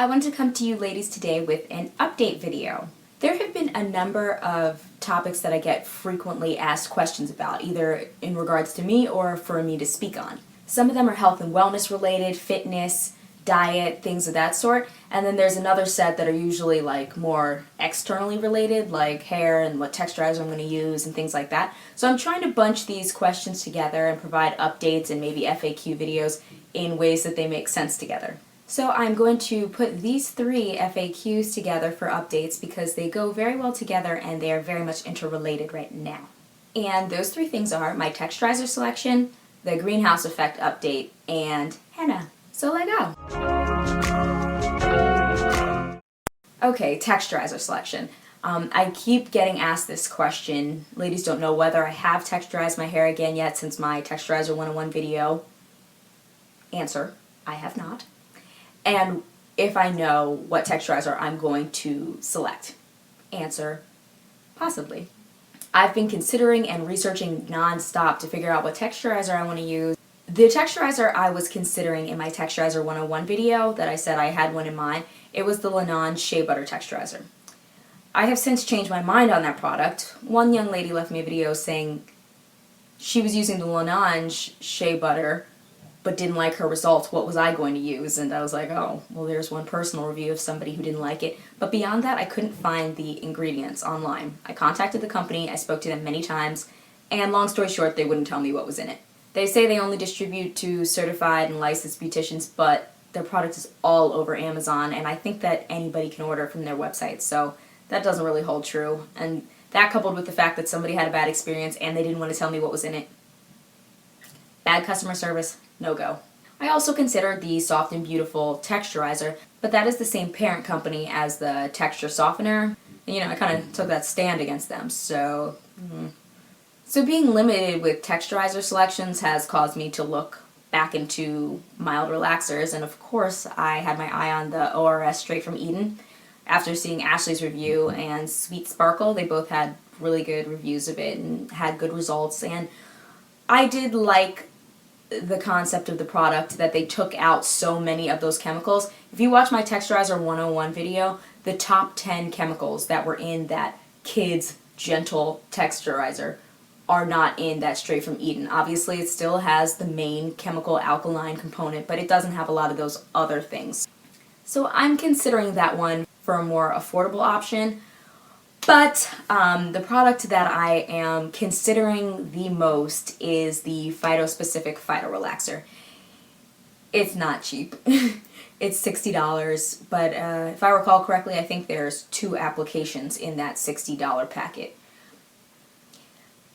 I wanted to come to you ladies today with an update video. There have been a number of topics that I get frequently asked questions about, either in regards to me or for me to speak on. Some of them are health and wellness related, fitness, diet, things of that sort, and then there's another set that are usually like more externally related, like hair and what texturizer I'm going to use and things like that. So I'm trying to bunch these questions together and provide updates and maybe FAQ videos in ways that they make sense together. So I'm going to put these three FAQs together for updates because they go very well together and they are very much interrelated right now. And those three things are my texturizer selection, the greenhouse effect update, and henna. So let go. Okay, texturizer selection. I keep getting asked this question. Ladies don't know whether I have texturized my hair again yet since my Texturizer 101 video. Answer, I have not. And if I know what texturizer I'm going to select. Answer, possibly. I've been considering and researching non-stop to figure out what texturizer I want to use. The texturizer I was considering in my Texturizer 101 video that I said I had one in mind, it was the Laneige Shea Butter Texturizer. I have since changed my mind on that product. One young lady left me a video saying she was using the Laneige Shea Butter but didn't like her results. What was I going to use? And I was like, oh, well, there's one personal review of somebody who didn't like it. But beyond that, I couldn't find the ingredients online. I contacted the company, I spoke to them many times, and long story short, they wouldn't tell me what was in it. They say they only distribute to certified and licensed beauticians, but their product is all over Amazon, and I think that anybody can order from their website, so that doesn't really hold true. And that coupled with the fact that somebody had a bad experience and they didn't want to tell me what was in it. Bad customer service, no go. I also considered the Soft and Beautiful Texturizer, but that is the same parent company as the Texture Softener. And, I kind of took that stand against them, so... So being limited with texturizer selections has caused me to look back into mild relaxers, and of course I had my eye on the ORS Straight from Eden. After seeing Ashley's review and Sweet Sparkle, they both had really good reviews of it and had good results, and I did like the concept of the product that they took out so many of those chemicals. If you watch my Texturizer 101 video, the top 10 chemicals that were in that kids gentle texturizer are not in that Straight from Eden. Obviously it still has the main chemical alkaline component, but it doesn't have a lot of those other things. So I'm considering that one for a more affordable option, but the product that I am considering the most is the PhytoSpecific PhytoRelaxer. It's not cheap. It's $60, but if I recall correctly, I think there's 2 applications in that $60 packet.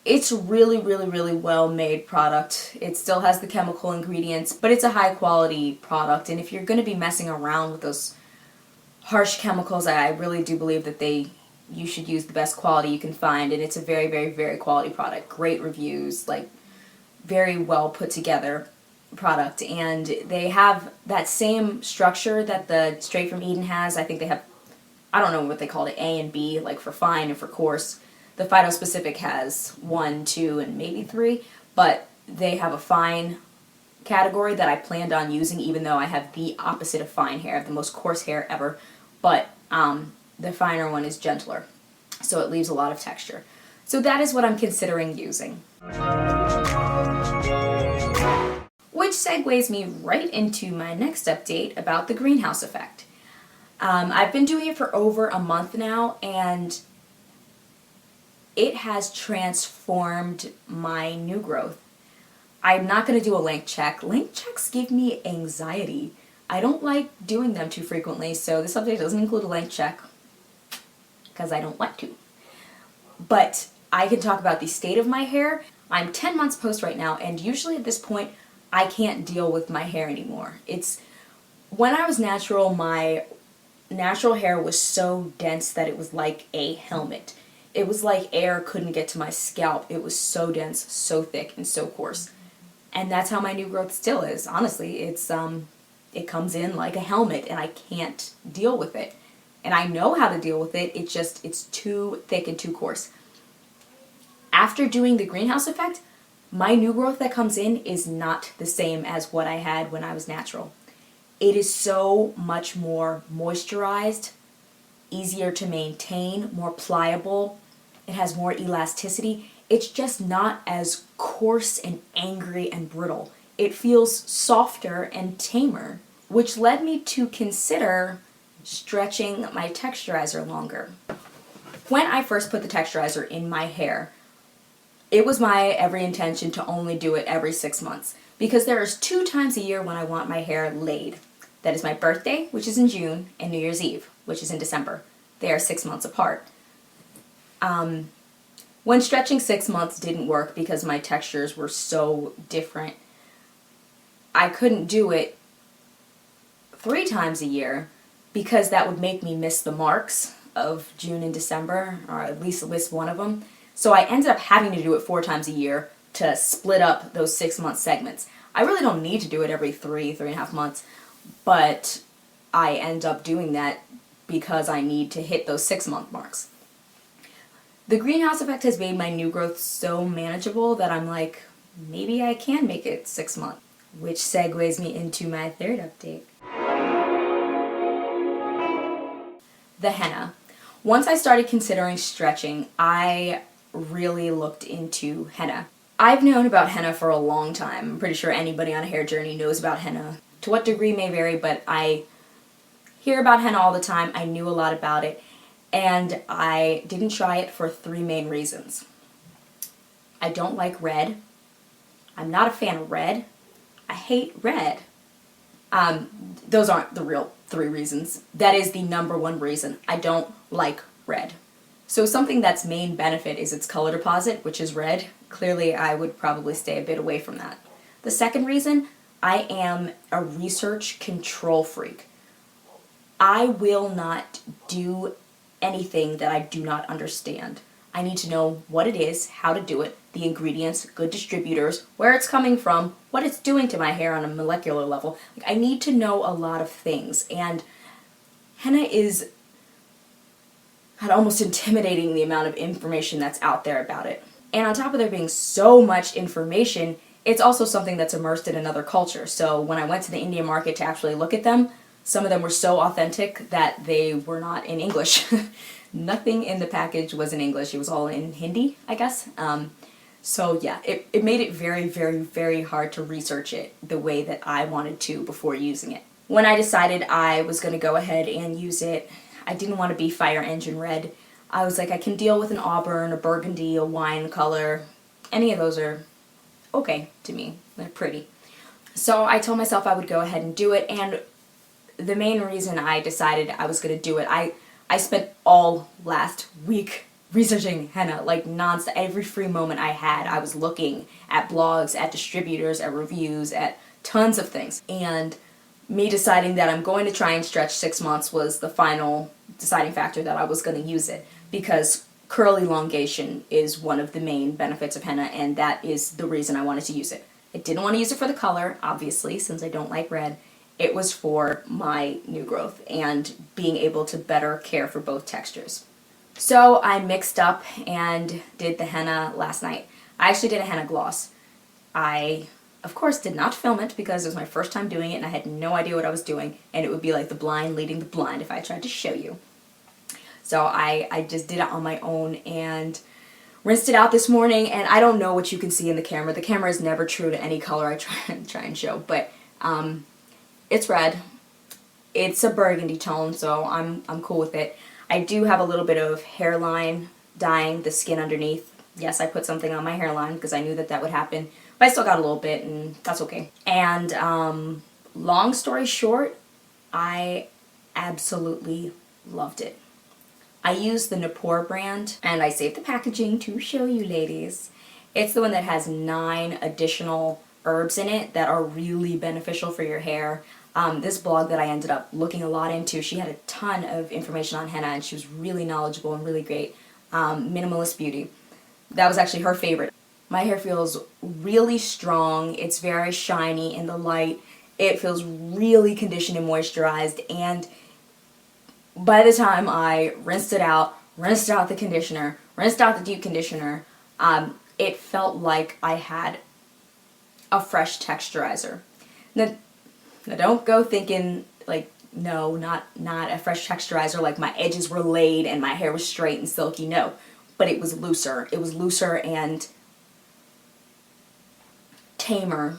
It's really, really, really well-made product. It still has the chemical ingredients, but it's a high-quality product, and if you're going to be messing around with those harsh chemicals, I really do believe that you should use the best quality you can find, and it's a very, very, very quality product. Great reviews, like very well put together product, and they have that same structure that the Straight from Eden has. I think they have, I don't know what they call it, A and B, like for fine and for coarse. The PhytoSpecific has 1, 2, and maybe 3, but they have a fine category that I planned on using, even though I have the opposite of fine hair. I have the most coarse hair ever, but the finer one is gentler, so it leaves a lot of texture. So that is what I'm considering using. Which segues me right into my next update about the greenhouse effect. I've been doing it for over a month now, and it has transformed my new growth. I'm not going to do a length check. Length checks give me anxiety. I don't like doing them too frequently, so this update doesn't include a length check because I don't want to. But I can talk about the state of my hair. I'm 10 months post right now, and usually at this point I can't deal with my hair anymore. When I was natural, my natural hair was so dense that it was like a helmet. It was like air couldn't get to my scalp. It was so dense, so thick, and so coarse. And that's how my new growth still is. Honestly, it comes in like a helmet, and I can't deal with it. And I know how to deal with it, it's too thick and too coarse. After doing the greenhouse effect, my new growth that comes in is not the same as what I had when I was natural. It is so much more moisturized, easier to maintain, more pliable. It has more elasticity. It's just not as coarse and angry and brittle. It feels softer and tamer, which led me to consider stretching my texturizer longer. When I first put the texturizer in my hair, it was my every intention to only do it every 6 months, because there is 2 times a year when I want my hair laid. That is my birthday, which is in June, and New Year's Eve, which is in December. They are 6 months apart. When stretching 6 months didn't work because my textures were so different, I couldn't do it 3 times a year because that would make me miss the marks of June and December, or at least miss one of them. So I ended up having to do it 4 times a year to split up those 6-month segments. I really don't need to do it every 3.5 months, but I end up doing that because I need to hit those 6-month marks. The greenhouse effect has made my new growth so manageable that I'm like, maybe I can make it 6 months. Which segues me into my third update. The henna. Once I started considering stretching, I really looked into henna. I've known about henna for a long time. I'm pretty sure anybody on a hair journey knows about henna. To what degree may vary, but I hear about henna all the time. I knew a lot about it, and I didn't try it for 3 main reasons. I don't like red. I'm not a fan of red. I hate red. Those aren't the real 3 reasons. That is the number 1 reason. I don't like red. So something that's main benefit is its color deposit, which is red. Clearly, I would probably stay a bit away from that. The second reason, I am a research control freak. I will not do anything that I do not understand. I need to know what it is, how to do it, the ingredients, good distributors, where it's coming from, what it's doing to my hair on a molecular level. I need to know a lot of things, and henna is almost intimidating, the amount of information that's out there about it. And on top of there being so much information, it's also something that's immersed in another culture. So when I went to the Indian market to actually look at them, some of them were so authentic that they were not in English. Nothing in the package was in English. It was all in Hindi, I guess. So yeah, it made it very, very, very hard to research it the way that I wanted to before using it. When I decided I was going to go ahead and use it, I didn't want to be fire engine red. I was like, I can deal with an auburn, a burgundy, a wine color. Any of those are okay to me. They're pretty. So I told myself I would go ahead and do it, and the main reason I decided I was going to do it, I spent all last week researching henna, like nonstop. Every free moment I had, I was looking at blogs, at distributors, at reviews, at tons of things. And me deciding that I'm going to try and stretch 6 months was the final deciding factor that I was going to use it, because curl elongation is one of the main benefits of henna, and that is the reason I wanted to use it. I didn't want to use it for the color, obviously, since I don't like red. It was for my new growth and being able to better care for both textures. So I mixed up and did the henna last night. I actually did a henna gloss. I, of course, did not film it because it was my first time doing it and I had no idea what I was doing, and it would be like the blind leading the blind if I tried to show you. So I just did it on my own and rinsed it out this morning, and I don't know what you can see in the camera. The camera is never true to any color I try and show, but it's red. It's a burgundy tone, so I'm cool with it. I do have a little bit of hairline dyeing the skin underneath. Yes, I put something on my hairline because I knew that that would happen, but I still got a little bit, and that's okay. And long story short, I absolutely loved it. I used the Nupur brand, and I saved the packaging to show you ladies. It's the one that has 9 additional herbs in it that are really beneficial for your hair. This blog that I ended up looking a lot into, she had a ton of information on henna, and she was really knowledgeable and really great. Minimalist Beauty. That was actually her favorite. My hair feels really strong. It's very shiny in the light. It feels really conditioned and moisturized, and by the time I rinsed out the conditioner, rinsed out the deep conditioner, it felt like I had a fresh texturizer. Now, Now don't go thinking like, no, not a fresh texturizer, like my edges were laid and my hair was straight and silky. No, but it was looser. It was looser and tamer.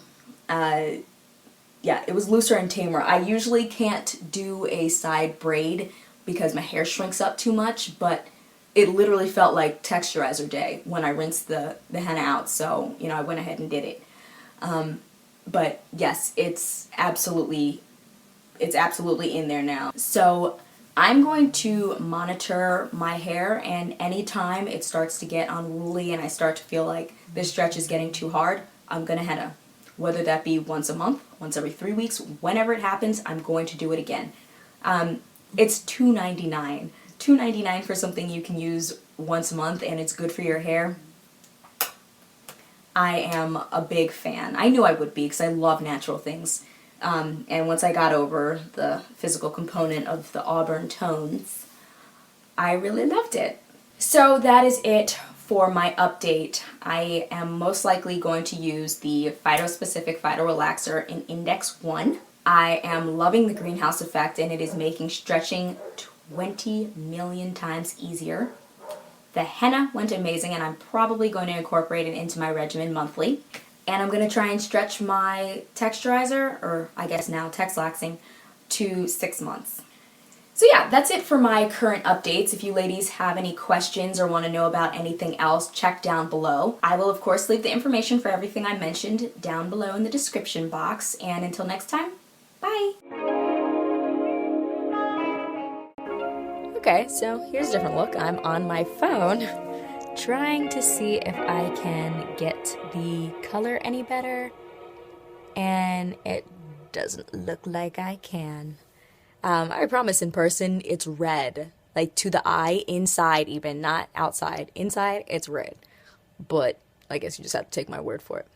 Yeah, it was looser and tamer. I usually can't do a side braid because my hair shrinks up too much, but it literally felt like texturizer day when I rinsed the henna out, so, you know, I went ahead and did it. But yes, it's absolutely in there now. So I'm going to monitor my hair, and anytime it starts to get unruly and I start to feel like this stretch is getting too hard, I'm gonna henna. Whether that be once a month, once every 3 weeks, whenever it happens, I'm going to do it again. It's $2.99. $2.99 for something you can use once a month and it's good for your hair. I am a big fan. I knew I would be because I love natural things. And once I got over the physical component of the auburn tones, I really loved it. So that is it for my update. I am most likely going to use the PhytoSpecific PhytoRelaxer in Index 1. I am loving the greenhouse effect, and it is making stretching 20 million times easier. The henna went amazing, and I'm probably going to incorporate it into my regimen monthly. And I'm going to try and stretch my texturizer, or I guess now Textlaxing, to 6 months. So yeah, that's it for my current updates. If you ladies have any questions or want to know about anything else, check down below. I will of course leave the information for everything I mentioned down below in the description box. And until next time, bye! Okay, so here's a different look. I'm on my phone trying to see if I can get the color any better, and it doesn't look like I can. I promise in person it's red, like to the eye, inside even, not outside. Inside it's red, but I guess you just have to take my word for it.